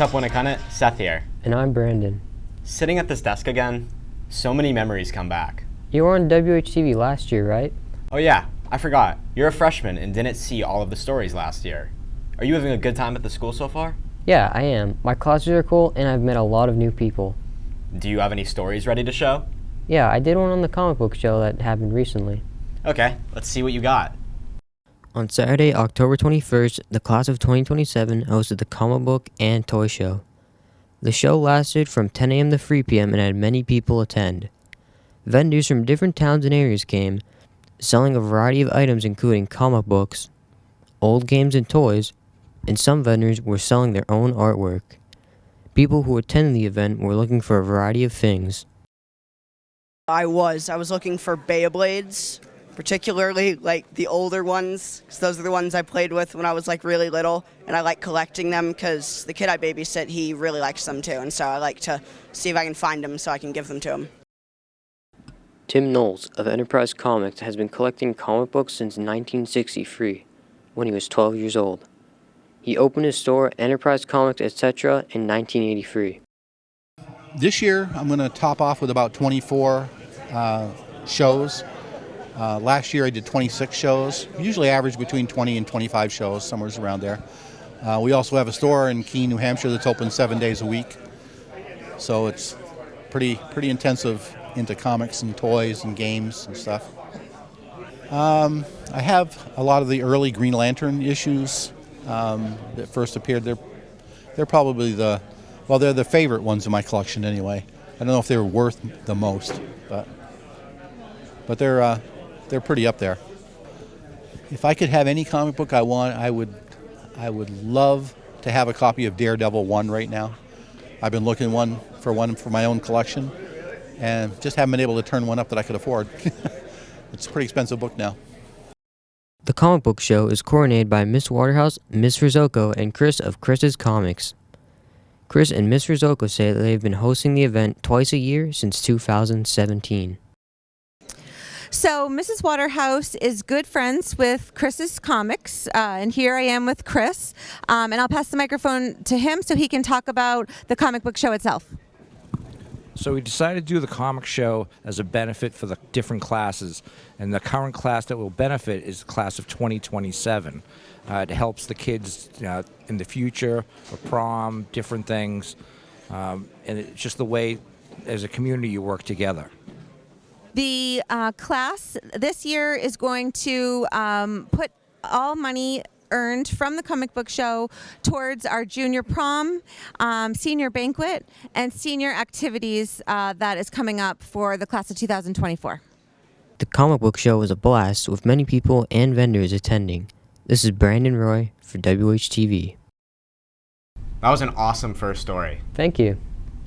What's up, Winnicott? Seth here. And I'm Brandon. Sitting at this desk again, so many memories come back. You were on WHTV last year, right? Oh yeah, I forgot. You're a freshman and didn't see all of the stories last year. Are you having a good time at the school so far? Yeah, I am. My classes are cool and I've met a lot of new people. Do you have any stories ready to show? Yeah, I did one on the comic book show that happened recently. Okay, let's see what you got. On Saturday, October 21st, the class of 2027 hosted the comic book and toy show. The show lasted from 10 a.m. to 3 p.m. and had many people attend. Vendors from different towns and areas came, selling a variety of items including comic books, old games and toys, and some vendors were selling their own artwork. People who attended the event were looking for a variety of things. I was looking for Beyblades, particularly like the older ones, because those are the ones I played with when I was like really little, and I like collecting them because the kid I babysit, he really likes them too, and so I like to see if I can find them so I can give them to him. Tim Knowles of Enterprise Comics has been collecting comic books since 1963, when he was 12 years old. He opened his store, Enterprise Comics, etc., in 1983. This year, I'm going to top off with about 24 shows. Last year, I did 26 shows. Usually average between 20 and 25 shows, somewhere around there. We also have a store in Keene, New Hampshire that's open 7 days a week. So it's pretty intensive into comics and toys and games and stuff. I have a lot of the early Green Lantern issues that first appeared. They're probably they're the favorite ones in my collection anyway. I don't know if they're worth the most, but they're pretty up there. If I could have any comic book I want, I would love to have a copy of Daredevil 1 right now. I've been looking for my own collection, and just haven't been able to turn one up that I could afford. It's a pretty expensive book now. The comic book show is coordinated by Miss Waterhouse, Miss Rizzoco, and Chris of Chris's Comics. Chris and Miss Rizzoco say that they've been hosting the event twice a year since 2017. So Mrs. Waterhouse is good friends with Chris's Comics, and here I am with Chris, and I'll pass the microphone to him so he can talk about the comic book show itself. So we decided to do the comic show as a benefit for the different classes, and the current class that will benefit is the class of 2027. It helps the kids in the future, for prom, different things, and it's just the way as a community you work together. The class this year is going to put all money earned from the comic book show towards our junior prom, senior banquet, and senior activities that is coming up for the class of 2024. The comic book show was a blast with many people and vendors attending. This is Brandon Roy for WHTV. That was an awesome first story. Thank you.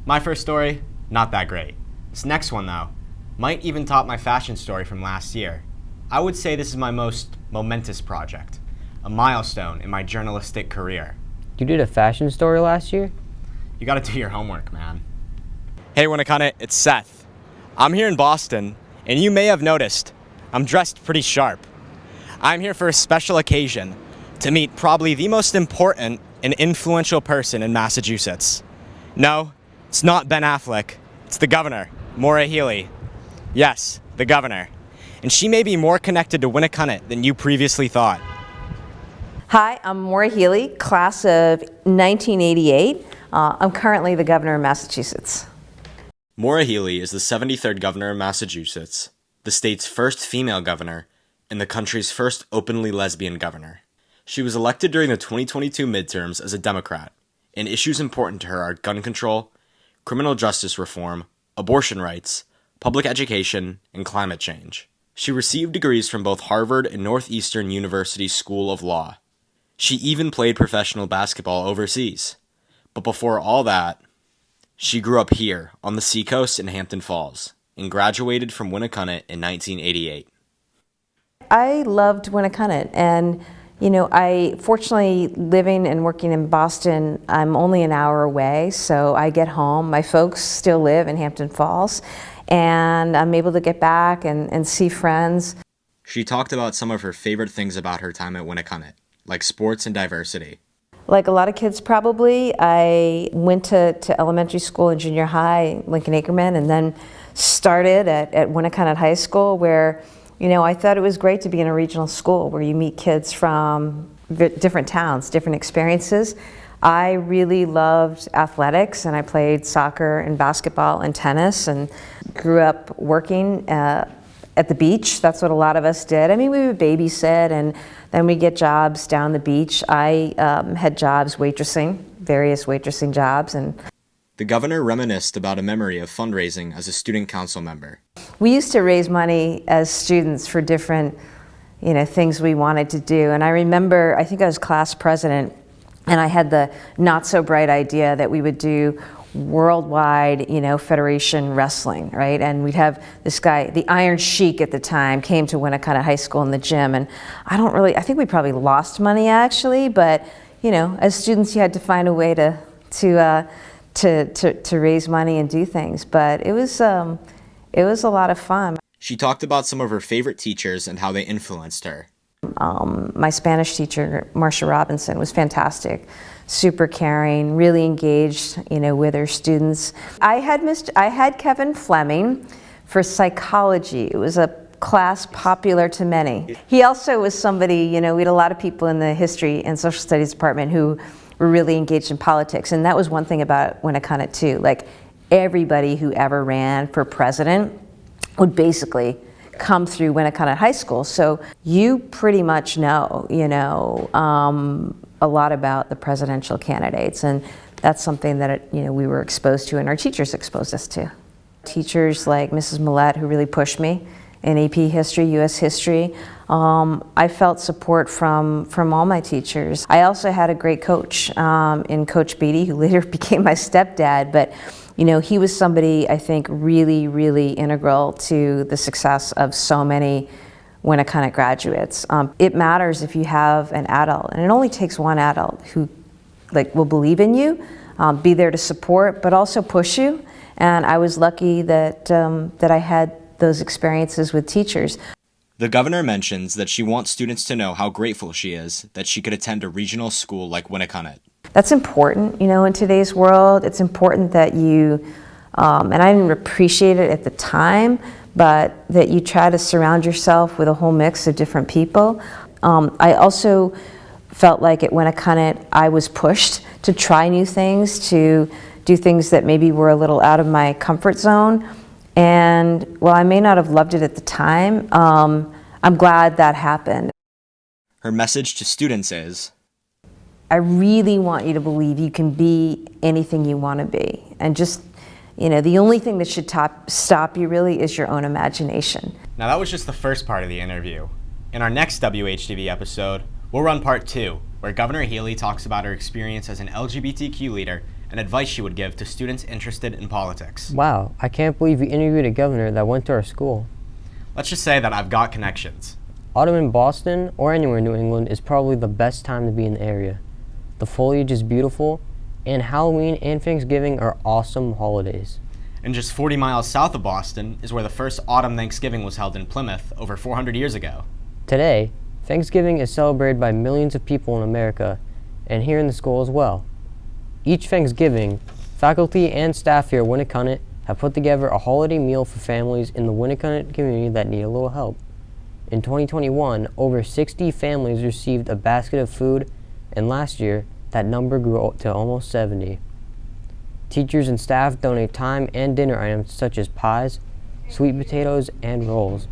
My first story, not that great. This next one, though, might even top my fashion story from last year. I would say this is my most momentous project, a milestone in my journalistic career. You did a fashion story last year? You gotta do your homework, man. Hey, Winnicott, it's Seth. I'm here in Boston, and you may have noticed, I'm dressed pretty sharp. I'm here for a special occasion, to meet probably the most important and influential person in Massachusetts. No, it's not Ben Affleck, it's the governor, Maura Healey. Yes, the governor. And she may be more connected to Winnicott than you previously thought. Hi, I'm Maura Healey, class of 1988. I'm currently the governor of Massachusetts. Maura Healey is the 73rd governor of Massachusetts, the state's first female governor, and the country's first openly lesbian governor. She was elected during the 2022 midterms as a Democrat, and issues important to her are gun control, criminal justice reform, abortion rights, public education, and climate change. She received degrees from both Harvard and Northeastern University School of Law. She even played professional basketball overseas. But before all that, she grew up here on the seacoast in Hampton Falls and graduated from Winnicott in 1988. I loved Winnicott, and I fortunately living and working in Boston, I'm only an hour away, so I get home. My folks still live in Hampton Falls, and I'm able to get back and see friends. She talked about some of her favorite things about her time at Winnicott, like sports and diversity. Like a lot of kids probably, I went to elementary school and junior high, Lincoln Ackerman, and then started at Winnicott High School where, you know, I thought it was great to be in a regional school where you meet kids from different towns, different experiences. I really loved athletics, and I played soccer and basketball and tennis, and grew up working at the beach. That's what a lot of us did. I mean, we would babysit, and then we get jobs down the beach. I had jobs waitressing, various waitressing jobs, and The governor reminisced about a memory of fundraising as a student council member. we used to raise money as students for different, you know, things we wanted to do. And I remember, I think I was class president, and I had the not so bright idea that we would do worldwide, you know, federation wrestling, right? And we'd have this guy, the Iron Sheik at the time, came to Winnicott High School in the gym, and I think we probably lost money actually, but you know, as students you had to find a way to raise money and do things. But it was a lot of fun. She talked about some of her favorite teachers and how they influenced her. My Spanish teacher, Marcia Robinson, was fantastic, super caring, really engaged, you know, with her students. I had Kevin Fleming for psychology. It was a class popular to many. He also was somebody, you know, we had a lot of people in the history and social studies department who were really engaged in politics, and that was one thing about Winnicott too. Like everybody who ever ran for president would basically come through Winnicott High School, so you pretty much know, you know, a lot about the presidential candidates, and that's something that, you know, we were exposed to and our teachers exposed us to. Teachers like Mrs. Millette, who really pushed me in AP history, US history. I felt support from all my teachers. I also had a great coach in Coach Beatty, who later became my stepdad, but you know, he was somebody I think really, really integral to the success of so many Winnicott graduates. It matters if you have an adult, and it only takes one adult who will believe in you, be there to support, but also push you. And I was lucky that I had those experiences with teachers. The governor mentions that she wants students to know how grateful she is that she could attend a regional school like Winnicott. That's important, you know, in today's world. It's important that you, and I didn't appreciate it at the time, but that you try to surround yourself with a whole mix of different people. I also felt like at Winnicott I was pushed to try new things, to do things that maybe were a little out of my comfort zone. And while I may not have loved it at the time, I'm glad that happened. Her message to students is, I really want you to believe you can be anything you want to be. And just, you know, the only thing that should stop you really is your own imagination. Now that was just the first part of the interview. In our next WHTV episode, we'll run part 2, where Governor Healy talks about her experience as an LGBTQ leader and advice she would give to students interested in politics. Wow, I can't believe you interviewed a governor that went to our school. Let's just say that I've got connections. Autumn in Boston, or anywhere in New England, is probably the best time to be in the area. The foliage is beautiful, and Halloween and Thanksgiving are awesome holidays. And just 40 miles south of Boston is where the first autumn Thanksgiving was held in Plymouth over 400 years ago. Today, Thanksgiving is celebrated by millions of people in America, and here in the school as well. Each Thanksgiving, faculty and staff here at Winnicott have put together a holiday meal for families in the Winnicott community that need a little help. In 2021, over 60 families received a basket of food, and last year, that number grew to almost 70. Teachers and staff donate time and dinner items such as pies, sweet potatoes, and rolls.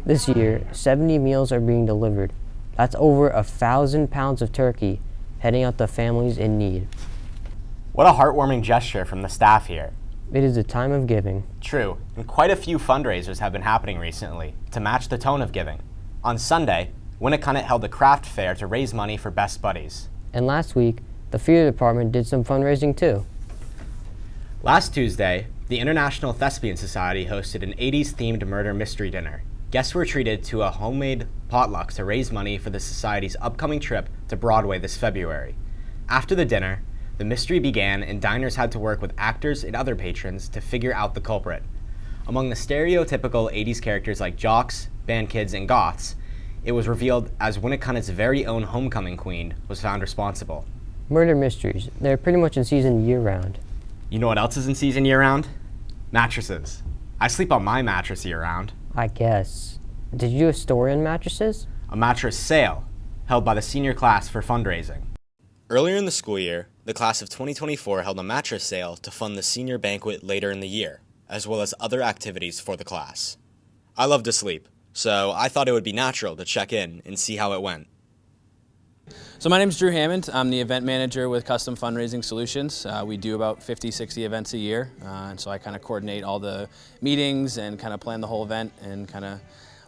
This year, 70 meals are being delivered. That's over 1,000 pounds of turkey heading out to families in need. What a heartwarming gesture from the staff here. It is a time of giving. True, and quite a few fundraisers have been happening recently to match the tone of giving. On Sunday, Winnicott held a craft fair to raise money for Best Buddies. And last week, the theater department did some fundraising too. Last Tuesday, the International Thespian Society hosted an 80s-themed murder mystery dinner. Guests were treated to a homemade potluck to raise money for the Society's upcoming trip to Broadway this February. After the dinner, the mystery began and diners had to work with actors and other patrons to figure out the culprit. Among the stereotypical 80s characters like jocks, band kids, and goths, it was revealed as Winnicott's very own homecoming queen was found responsible. Murder mysteries. They're pretty much in season year-round. You know what else is in season year-round? Mattresses. I sleep on my mattress year-round. I guess. Did you do a story on mattresses? A mattress sale, held by the senior class for fundraising. Earlier in the school year, the class of 2024 held a mattress sale to fund the senior banquet later in the year, as well as other activities for the class. I love to sleep, so I thought it would be natural to check in and see how it went. So my name is Drew Hammond. I'm the event manager with Custom Fundraising Solutions. We do about 50, 60 events a year, and so I kind of coordinate all the meetings and kind of plan the whole event and kind of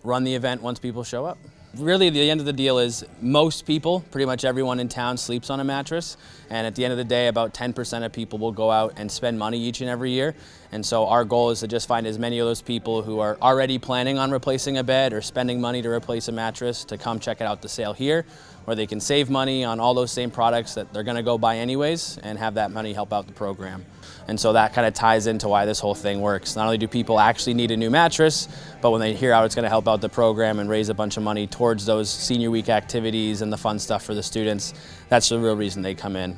run the event once people show up. Really, the end of the deal is most people, pretty much everyone in town, sleeps on a mattress, and at the end of the day, about 10% of people will go out and spend money each and every year. And so our goal is to just find as many of those people who are already planning on replacing a bed or spending money to replace a mattress to come check out the sale here, where they can save money on all those same products that they're going to go buy anyways and have that money help out the program. And so that kind of ties into why this whole thing works. Not only do people actually need a new mattress, but when they hear how it's going to help out the program and raise a bunch of money towards those senior week activities and the fun stuff for the students, that's the real reason they come in.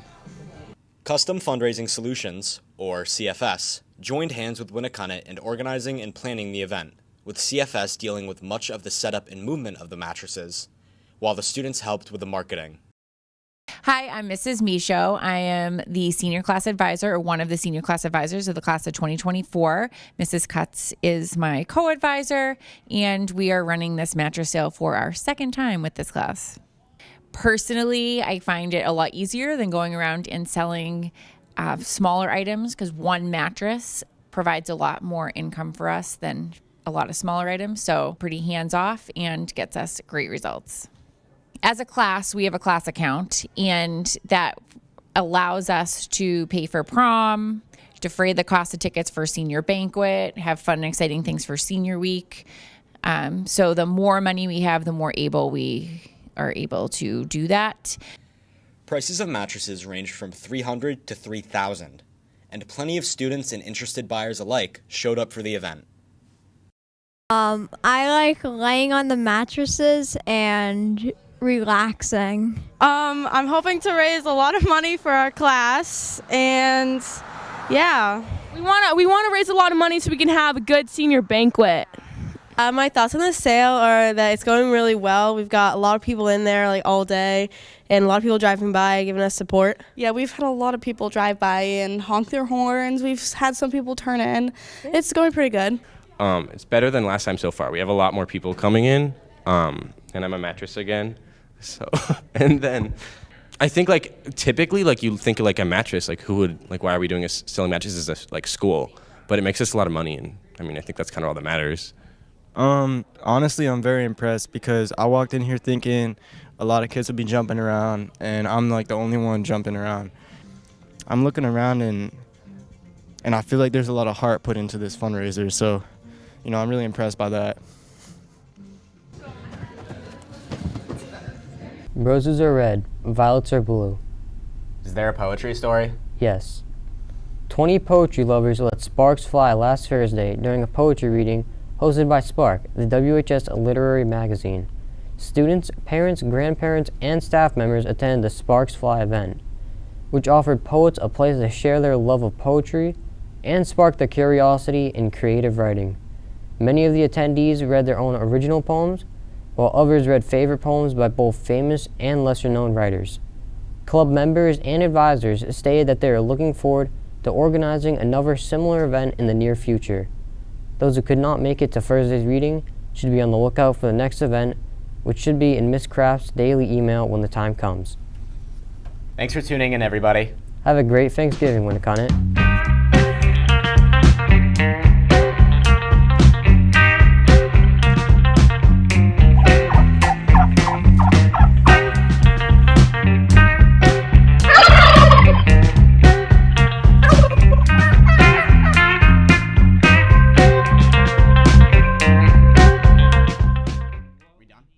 Custom Fundraising Solutions, or CFS, joined hands with Winnacunnet in organizing and planning the event, with CFS dealing with much of the setup and movement of the mattresses, while the students helped with the marketing. Hi, I'm Mrs. Michaud. I am the senior class advisor, or one of the senior class advisors of the class of 2024. Mrs. Cutts is my co-advisor, and we are running this mattress sale for our second time with this class. Personally, I find it a lot easier than going around and selling smaller items, because one mattress provides a lot more income for us than a lot of smaller items. So pretty hands-off and gets us great results. As a class, we have a class account, and that allows us to pay for prom, defray the cost of tickets for senior banquet, have fun and exciting things for senior week. So the more money we have, the more able we are able to do that. Prices of mattresses ranged from $300 to $3,000, and plenty of students and interested buyers alike showed up for the event. I like laying on the mattresses and relaxing. I'm hoping to raise a lot of money for our class, and yeah, we want to raise a lot of money so we can have a good senior banquet. My thoughts on the sale are that it's going really well. We've got a lot of people in there like all day, and a lot of people driving by giving us support. Yeah, we've had a lot of people drive by and honk their horns. We've had some people turn in. It's going pretty good. It's better than last time so far. We have a lot more people coming in, and I'm a mattress again. So, and then I think like typically like you think like a mattress, like who would, like why are we doing selling mattresses as like school? But it makes us a lot of money, and I mean I think that's kind of all that matters. Honestly, I'm very impressed because I walked in here thinking a lot of kids would be jumping around, and I'm like the only one jumping around. I'm looking around and I feel like there's a lot of heart put into this fundraiser, so you know I'm really impressed by that. Roses are red, violets are blue. Is there a poetry story? Yes. 20 poetry lovers let sparks fly last Thursday during a poetry reading hosted by Spark, the WHS literary magazine. Students, parents, grandparents, and staff members attended the Sparks Fly event, which offered poets a place to share their love of poetry and spark their curiosity in creative writing. Many of the attendees read their own original poems, while others read favorite poems by both famous and lesser-known writers. Club members and advisors stated that they are looking forward to organizing another similar event in the near future. Those who could not make it to Thursday's reading should be on the lookout for the next event, which should be in Miss Craft's daily email when the time comes. Thanks for tuning in, everybody. Have a great Thanksgiving, Winnacunnet.